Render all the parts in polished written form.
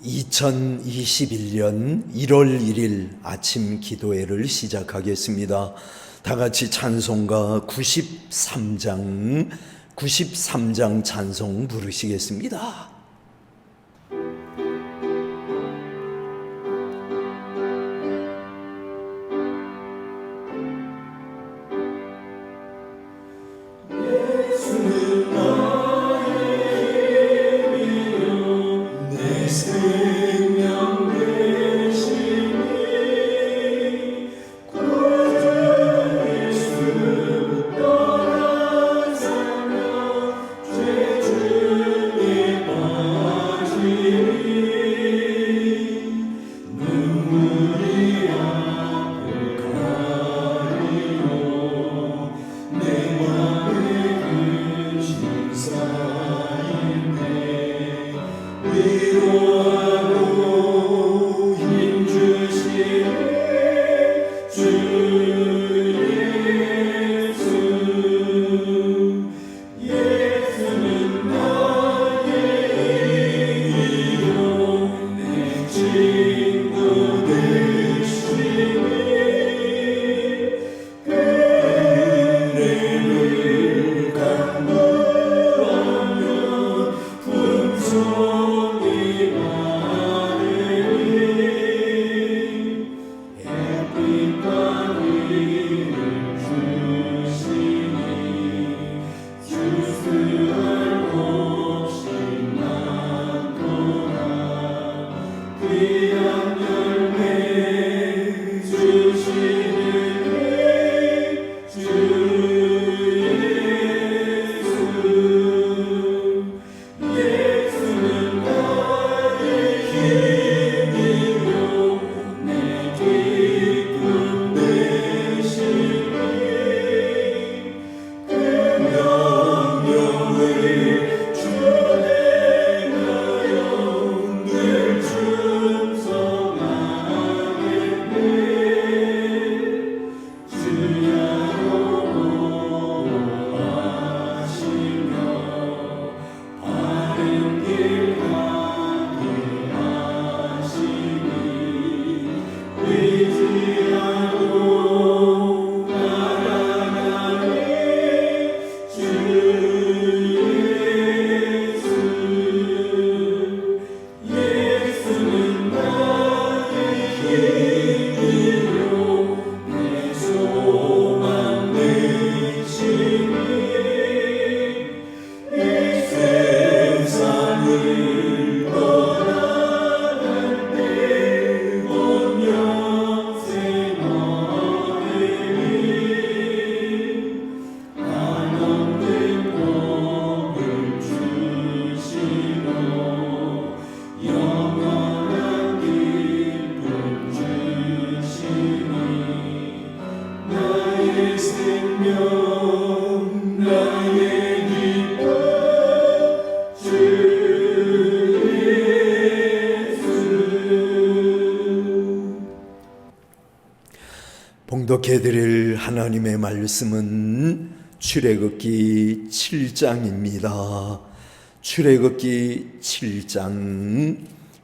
2021년 1월 1일 아침 기도회를 시작하겠습니다. 다 같이 찬송가 93장 찬송 부르시겠습니다. 봉독해드릴 하나님의 말씀은 출애굽기 7장입니다. 출애굽기 7장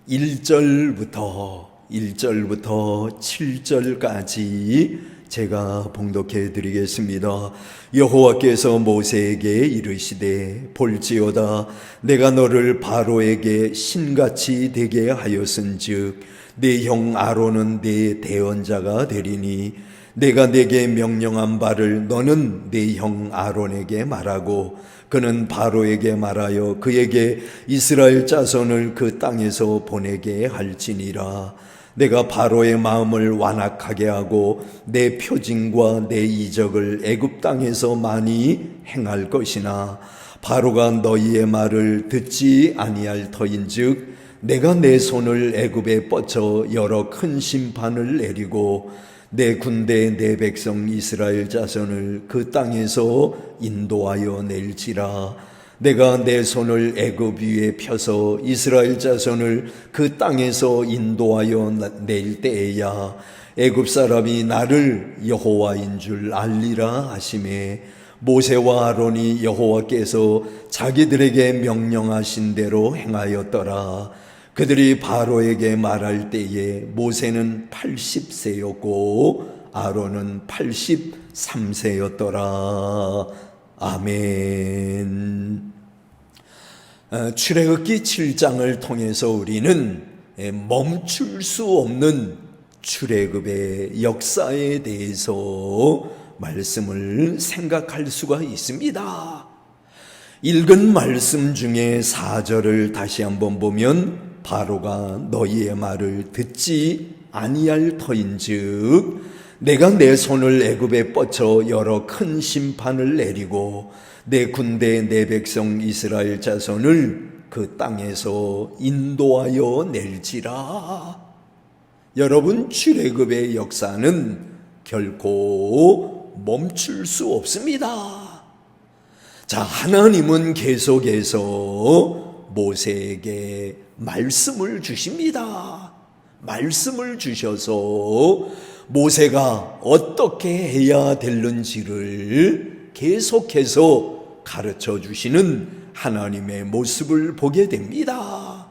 1절부터 7절까지 제가 봉독해드리겠습니다. 여호와께서 모세에게 이르시되 볼지어다 내가 너를 바로에게 신같이 되게 하였은즉 네 형 아론은 네 대언자가 되리니 내가 네게 명령한 바를 너는 네 형 아론에게 말하고 그는 바로에게 말하여 그에게 이스라엘 자손을 그 땅에서 보내게 할지니라. 내가 바로의 마음을 완악하게 하고 내 표징과 내 이적을 애굽 땅에서 많이 행할 것이나 바로가 너희의 말을 듣지 아니할 터인즉 내가 내 손을 애굽에 뻗쳐 여러 큰 심판을 내리고 내 군대 내 백성 이스라엘 자손을 그 땅에서 인도하여 낼지라. 내가 내 손을 애굽 위에 펴서 이스라엘 자손을 그 땅에서 인도하여 낼 때에야 애굽 사람이 나를 여호와인 줄 알리라 하시매 모세와 아론이 여호와께서 자기들에게 명령하신 대로 행하였더라. 그들이 바로에게 말할 때에 모세는 80세였고 아론은 83세였더라. 아멘. 출애굽기 7장을 통해서 우리는 멈출 수 없는 출애굽의 역사에 대해서 말씀을 생각할 수가 있습니다. 읽은 말씀 중에 4절을 다시 한번 보면 바로가 너희의 말을 듣지 아니할 터인즉 내가 내 손을 애굽에 뻗쳐 여러 큰 심판을 내리고 내 군대 내 백성 이스라엘 자손을 그 땅에서 인도하여 낼지라. 여러분, 출애굽의 역사는 결코 멈출 수 없습니다. 자, 하나님은 계속해서 모세에게 말씀을 주십니다. 말씀을 주셔서 모세가 어떻게 해야 되는지를 계속해서 가르쳐 주시는 하나님의 모습을 보게 됩니다.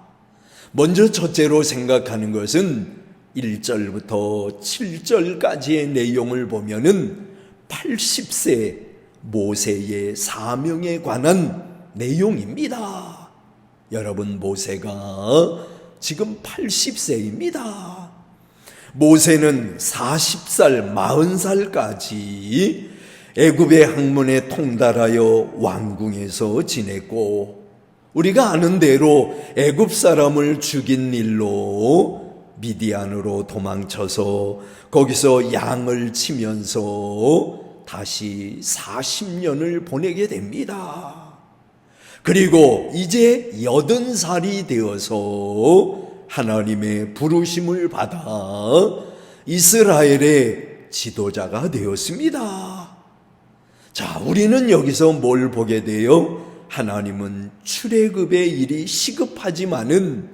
먼저 첫째로 생각하는 것은 1절부터 7절까지의 내용을 보면은 80세 모세의 사명에 관한 내용입니다. 여러분, 모세가 지금 80세입니다. 모세는 40살, 40살까지 애굽의 학문에 통달하여 왕궁에서 지냈고, 우리가 아는 대로 애굽 사람을 죽인 일로 미디안으로 도망쳐서 거기서 양을 치면서 다시 40년을 보내게 됩니다. 그리고 이제 80살이 되어서 하나님의 부르심을 받아 이스라엘의 지도자가 되었습니다. 자, 우리는 여기서 뭘 보게 돼요? 하나님은 출애굽의 일이 시급하지만은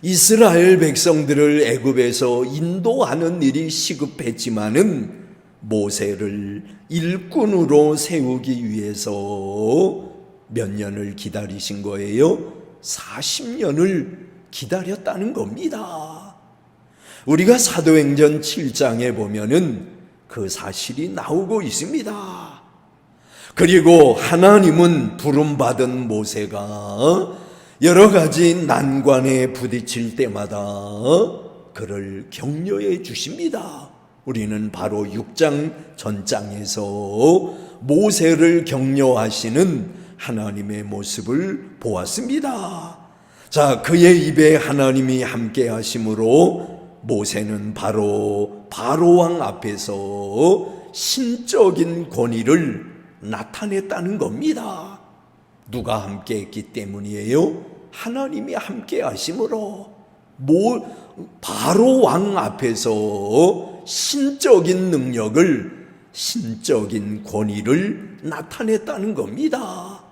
이스라엘 백성들을 애굽에서 인도하는 일이 시급했지만은 모세를 일꾼으로 세우기 위해서 몇 년을 기다리신 거예요? 40년을 기다렸다는 겁니다. 우리가 사도행전 7장에 보면은 그 사실이 나오고 있습니다. 그리고 하나님은 부름받은 모세가 여러 가지 난관에 부딪힐 때마다 그를 격려해 주십니다. 우리는 바로 6장 전장에서 모세를 격려하시는 하나님의 모습을 보았습니다. 자, 그의 입에 하나님이 함께 하심으로 모세는 바로 바로왕 앞에서 신적인 권위를 나타냈다는 겁니다. 누가 함께 했기 때문이에요? 하나님이 함께 하심으로 바로왕 앞에서 신적인 능력을, 신적인 권위를 나타냈다는 겁니다.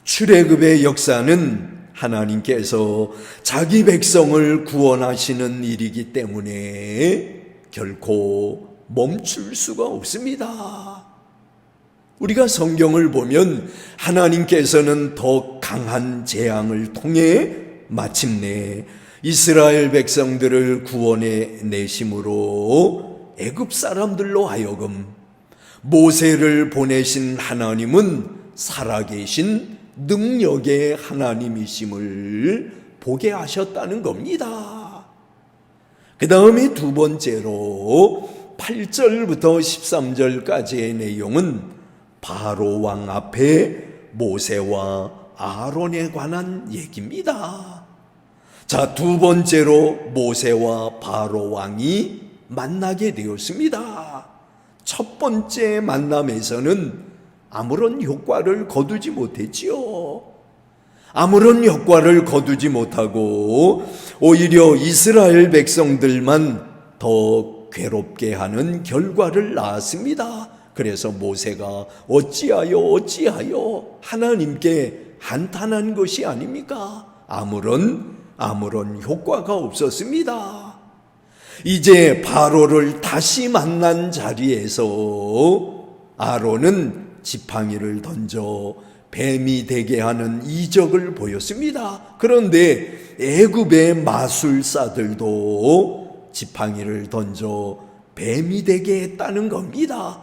출애굽의 역사는 하나님께서 자기 백성을 구원하시는 일이기 때문에 결코 멈출 수가 없습니다. 우리가 성경을 보면 하나님께서는 더 강한 재앙을 통해 마침내 이스라엘 백성들을 구원해 내심으로 애굽 사람들로 하여금 모세를 보내신 하나님은 살아계신 능력의 하나님이심을 보게 하셨다는 겁니다. 그 다음에 두 번째로 8절부터 13절까지의 내용은 바로 왕 앞에 모세와 아론에 관한 얘기입니다. 자, 두 번째로 모세와 바로 왕이 만나게 되었습니다. 첫 번째 만남에서는 아무런 효과를 거두지 못했지요. 아무런 효과를 거두지 못하고 오히려 이스라엘 백성들만 더 괴롭게 하는 결과를 낳았습니다. 그래서 모세가 어찌하여 하나님께 한탄한 것이 아닙니까? 아무런 효과가 없었습니다. 이제 바로를 다시 만난 자리에서 아론은 지팡이를 던져 뱀이 되게 하는 이적을 보였습니다. 그런데 애굽의 마술사들도 지팡이를 던져 뱀이 되게 했다는 겁니다.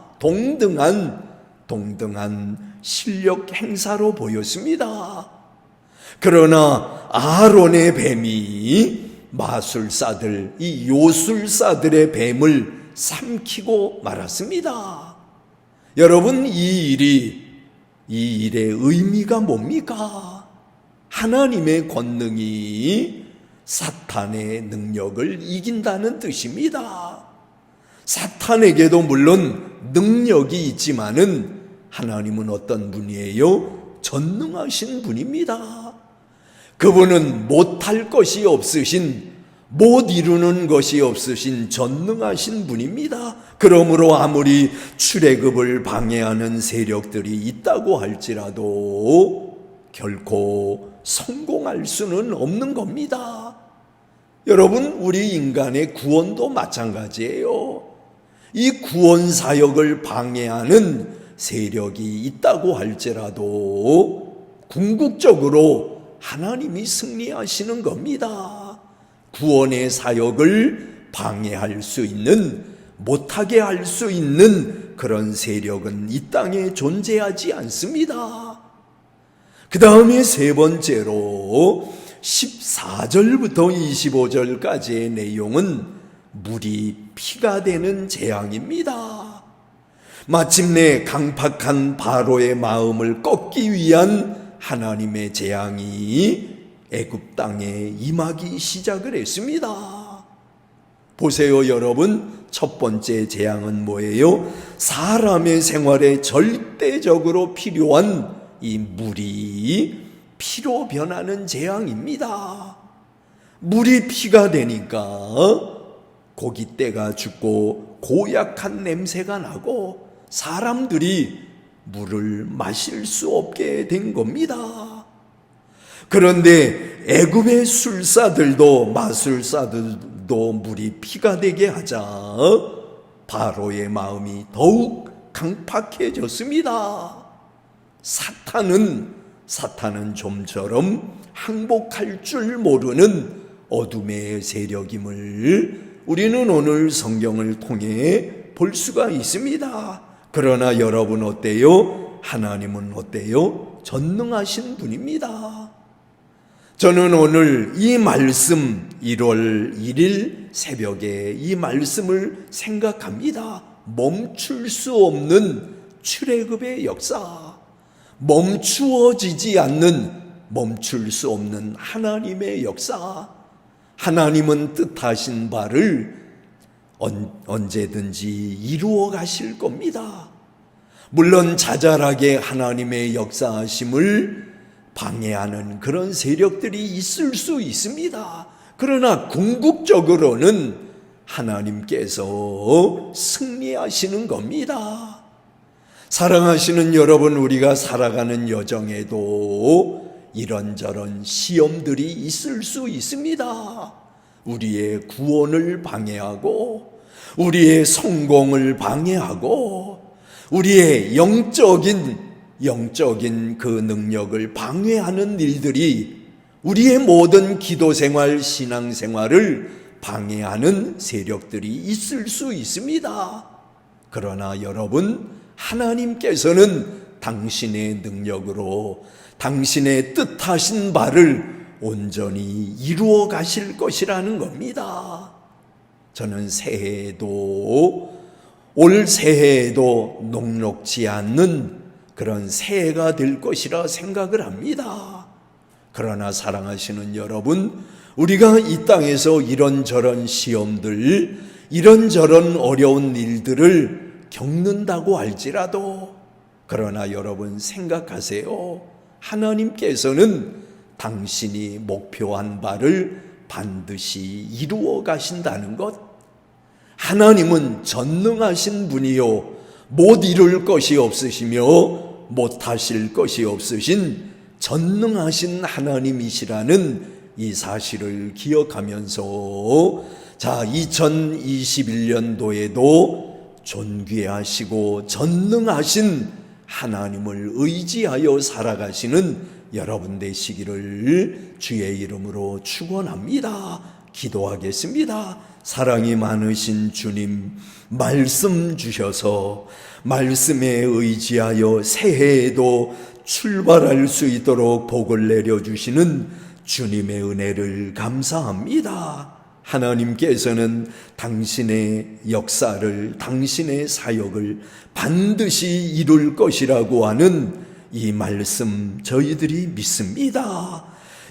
동등한 실력 행사로 보였습니다. 그러나 아론의 뱀이 마술사들, 이 요술사들의 뱀을 삼키고 말았습니다. 여러분, 이 일의 의미가 뭡니까? 하나님의 권능이 사탄의 능력을 이긴다는 뜻입니다. 사탄에게도 물론 능력이 있지만은 하나님은 어떤 분이에요? 전능하신 분입니다. 그분은 못할 것이 없으신, 못 이루는 것이 없으신 전능하신 분입니다. 그러므로 아무리 출애굽을 방해하는 세력들이 있다고 할지라도 결코 성공할 수는 없는 겁니다. 여러분, 우리 인간의 구원도 마찬가지예요. 이 구원 사역을 방해하는 세력이 있다고 할지라도 궁극적으로 하나님이 승리하시는 겁니다. 구원의 사역을 방해할 수 있는, 못하게 할 수 있는 그런 세력은 이 땅에 존재하지 않습니다. 그 다음에 세 번째로 14절부터 25절까지의 내용은 물이 피가 되는 재앙입니다. 마침내 강팍한 바로의 마음을 꺾기 위한 하나님의 재앙이 애굽 땅에 임하기 시작을 했습니다. 보세요, 여러분. 첫 번째 재앙은 뭐예요? 사람의 생활에 절대적으로 필요한 이 물이 피로 변하는 재앙입니다. 물이 피가 되니까 고깃대가 죽고 고약한 냄새가 나고 사람들이 물을 마실 수 없게 된 겁니다. 그런데 애굽의 술사들도 마술사들도 물이 피가 되게 하자 바로의 마음이 더욱 강팍해졌습니다. 사탄은 좀처럼 항복할 줄 모르는 어둠의 세력임을 우리는 오늘 성경을 통해 볼 수가 있습니다. 그러나 여러분 어때요? 하나님은 어때요? 전능하신 분입니다. 저는 오늘 이 말씀 1월 1일 새벽에 이 말씀을 생각합니다. 멈출 수 없는 출애굽의 역사, 멈추어지지 않는, 멈출 수 없는 하나님의 역사. 하나님은 뜻하신 바를 언제든지 이루어 가실 겁니다. 물론 자잘하게 하나님의 역사하심을 방해하는 그런 세력들이 있을 수 있습니다. 그러나 궁극적으로는 하나님께서 승리하시는 겁니다. 사랑하시는 여러분, 우리가 살아가는 여정에도 이런저런 시험들이 있을 수 있습니다. 우리의 구원을 방해하고, 우리의 성공을 방해하고, 우리의 영적인 그 능력을 방해하는 일들이 우리의 모든 기도생활, 신앙생활을 방해하는 세력들이 있을 수 있습니다. 그러나 여러분, 하나님께서는 당신의 능력으로 당신의 뜻하신 바를 온전히 이루어 가실 것이라는 겁니다. 저는 올 새해에도 녹록지 않는 그런 새해가 될 것이라 생각을 합니다. 그러나 사랑하시는 여러분, 우리가 이 땅에서 이런저런 시험들, 이런저런 어려운 일들을 겪는다고 할지라도, 그러나 여러분 생각하세요. 하나님께서는 당신이 목표한 바를 반드시 이루어 가신다는 것. 하나님은 전능하신 분이요, 못 이룰 것이 없으시며 못하실 것이 없으신 전능하신 하나님이시라는 이 사실을 기억하면서, 자, 2021년도에도 존귀하시고 전능하신 하나님을 의지하여 살아가시는 여러분 되시기를 주의 이름으로 축원합니다. 기도하겠습니다. 사랑이 많으신 주님, 말씀 주셔서 말씀에 의지하여 새해에도 출발할 수 있도록 복을 내려주시는 주님의 은혜를 감사합니다. 하나님께서는 당신의 역사를, 당신의 사역을 반드시 이룰 것이라고 하는 이 말씀 저희들이 믿습니다.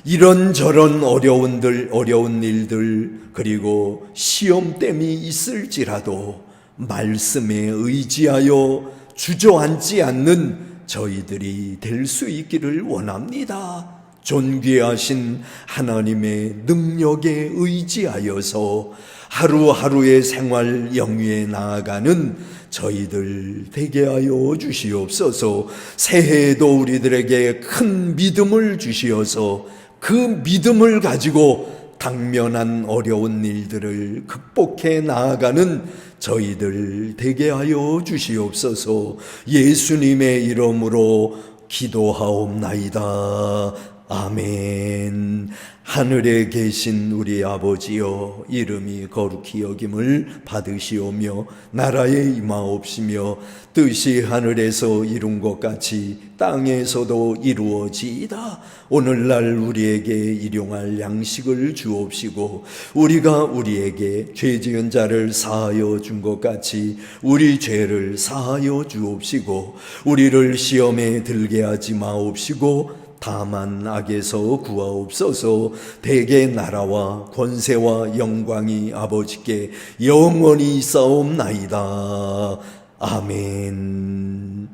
이런저런 어려운 일들, 그리고 시험됨이 있을지라도 말씀에 의지하여 주저앉지 않는 저희들이 될 수 있기를 원합니다. 존귀하신 하나님의 능력에 의지하여서 하루하루의 생활 영위에 나아가는 저희들 되게 하여 주시옵소서. 새해에도 우리들에게 큰 믿음을 주시어서 그 믿음을 가지고 당면한 어려운 일들을 극복해 나아가는 저희들 되게 하여 주시옵소서. 예수님의 이름으로 기도하옵나이다. 아멘. 하늘에 계신 우리 아버지여, 이름이 거룩히 여김을 받으시오며 나라에 임하옵시며 뜻이 하늘에서 이룬 것 같이 땅에서도 이루어지이다. 오늘날 우리에게 일용할 양식을 주옵시고 우리가 우리에게 죄 지은 자를 사하여 준 것 같이 우리 죄를 사하여 주옵시고 우리를 시험에 들게 하지 마옵시고 다만 악에서 구하옵소서. 대개 나라와 권세와 영광이 아버지께 영원히 있사옵나이다. 아멘.